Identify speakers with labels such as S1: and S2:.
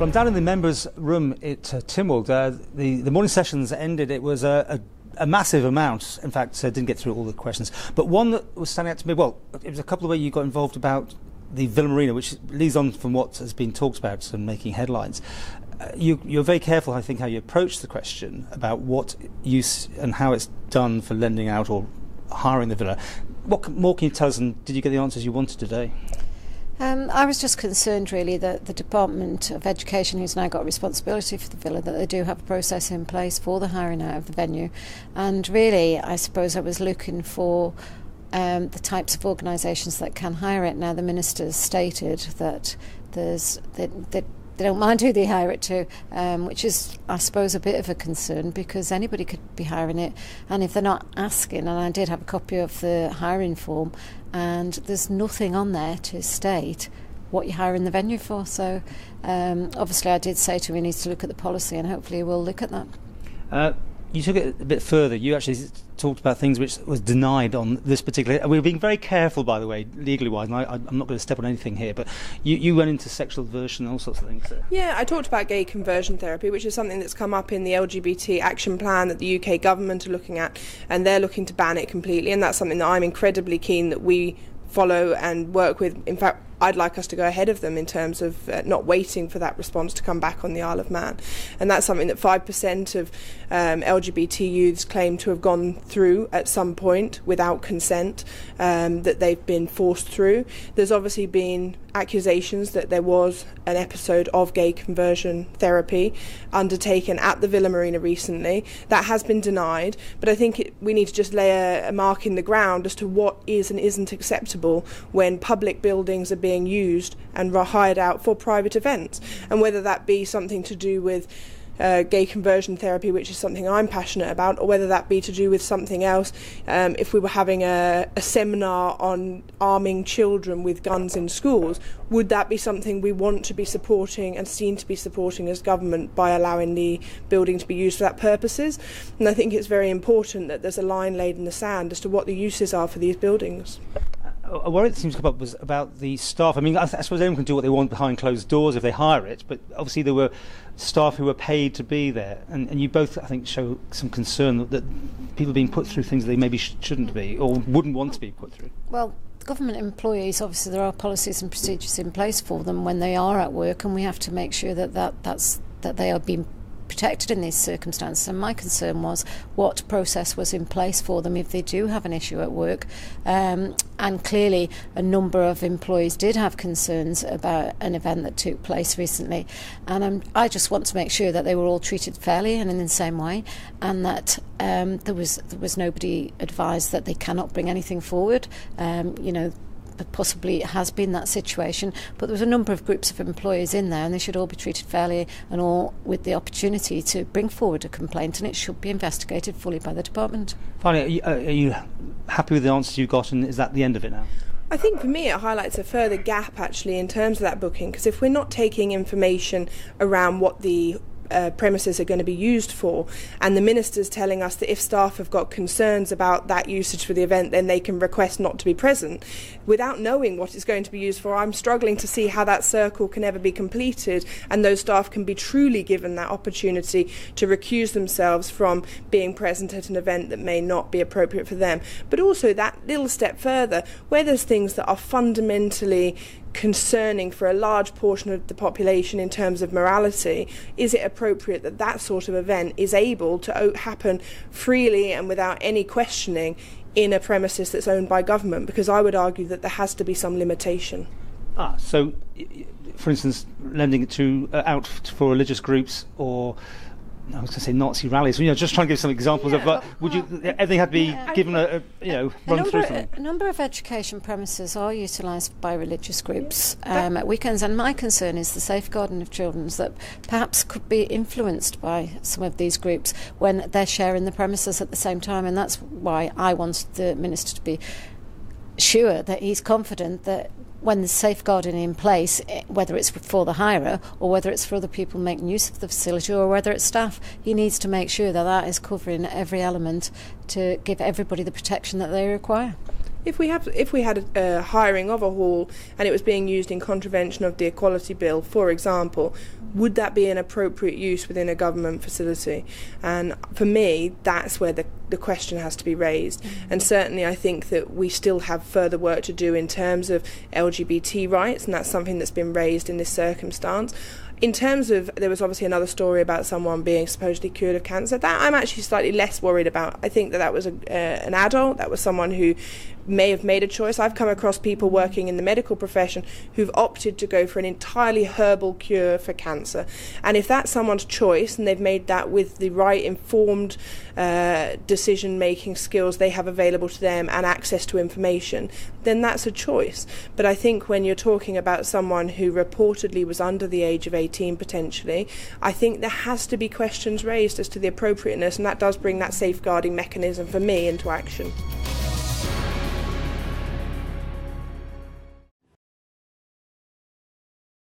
S1: Well, I'm down in the members' room at Tynwald. The morning sessions ended. It was a massive amount. In fact, didn't get through all the questions. But one that was standing out to me, well, it was a couple of ways you got involved about the Villa Marina, which leads on from what has been talked about and making headlines. You're very careful, I think, how you approach the question about what use and how it's done for lending out or hiring the villa. What more can you tell us, and did you get the answers you wanted today?
S2: I was just concerned really that the Department of Education, who's now got responsibility for the villa, that they do have a process in place for the hiring out of the venue. And really, I suppose I was looking for the types of organisations that can hire it. Now, the Minister's stated that they don't mind who they hire it to, which is, I suppose, a bit of a concern because anybody could be hiring it. And if they're not asking, and I did have a copy of the hiring form, and there's nothing on there to state what you're hiring the venue for. So obviously I did say to him he needs to look at the policy, and hopefully we'll look at that.
S1: You took it a bit further. You actually talked about things which was denied on this particular... And we were being very careful, by the way, legally-wise, and I'm not going to step on anything here, but you went into sexual aversion and all sorts of things. So.
S3: Yeah, I talked about gay conversion therapy, which is something that's come up in the LGBT action plan that the UK government are looking at, and they're looking to ban it completely, and that's something that I'm incredibly keen that we follow and work with. In fact, I'd like us to go ahead of them in terms of not waiting for that response to come back on the Isle of Man. And that's something that 5% of LGBT youths claim to have gone through at some point without consent, that they've been forced through. There's obviously been accusations that there was an episode of gay conversion therapy undertaken at the Villa Marina recently. That has been denied, but I think we need to just lay a mark in the ground as to what is and isn't acceptable when public buildings are being used and hired out for private events, and whether that be something to do with gay conversion therapy, which is something I'm passionate about, or whether that be to do with something else. If we were having a seminar on arming children with guns in schools, would that be something we want to be supporting and seen to be supporting as government by allowing the building to be used for that purposes? And I think it's very important that there's a line laid in the sand as to what the uses are for these buildings.
S1: A worry that seems to come up was about the staff. I mean, I suppose anyone can do what they want behind closed doors if they hire it, but obviously there were staff who were paid to be there, and you both, I think, show some concern that people are being put through things that they maybe shouldn't be or wouldn't want to be put through. Well,
S2: government employees, obviously there are policies and procedures in place for them when they are at work, and we have to make sure that they are being protected in these circumstances. And my concern was what process was in place for them if they do have an issue at work, and clearly a number of employees did have concerns about an event that took place recently, and I just want to make sure that they were all treated fairly and in the same way, and that there was nobody advised that they cannot bring anything forward. Possibly it has been that situation, but there was a number of groups of employees in there, and they should all be treated fairly and all with the opportunity to bring forward a complaint, and it should be investigated fully by the department.
S1: Finally, are you happy with the answers you got, and is that the end of it now?
S3: I think for me it highlights a further gap actually in terms of that booking, because if we're not taking information around what the premises are going to be used for, and the minister's telling us that if staff have got concerns about that usage for the event, then they can request not to be present, without knowing what it's going to be used for, I'm struggling to see how that circle can ever be completed and those staff can be truly given that opportunity to recuse themselves from being present at an event that may not be appropriate for them. But also that little step further, where there's things that are fundamentally concerning for a large portion of the population in terms of morality, is it appropriate that that sort of event is able to happen freely and without any questioning in a premises that's owned by government? Because I would argue that there has to be some limitation.
S1: So, for instance, lending it out for religious groups, or I was going to say Nazi rallies. Just trying to give some examples of. Would you? Everything had to be given run through something.
S2: A number of education premises are utilised by religious groups at weekends, and my concern is the safeguarding of children that perhaps could be influenced by some of these groups when they're sharing the premises at the same time, and that's why I wanted the Minister to be sure that he's confident that when there's safeguarding in place, whether it's for the hirer or whether it's for other people making use of the facility or whether it's staff, he needs to make sure that that is covering every element to give everybody the protection that they require.
S3: If we had a hiring of a hall and it was being used in contravention of the Equality Bill, for example, would that be an appropriate use within a government facility? And for me, that's where the question has to be raised. And certainly I think that we still have further work to do in terms of LGBT rights, and that's something that's been raised in this circumstance. In terms of, there was obviously another story about someone being supposedly cured of cancer. That I'm actually slightly less worried about. I think that was an adult, that was someone who may have made a choice. I've come across people working in the medical profession who've opted to go for an entirely herbal cure for cancer. And if that's someone's choice and they've made that with the right informed decision-making skills they have available to them and access to information, then that's a choice. But I think when you're talking about someone who reportedly was under the age of 18 potentially, I think there has to be questions raised as to the appropriateness, and that does bring that safeguarding mechanism for me into action.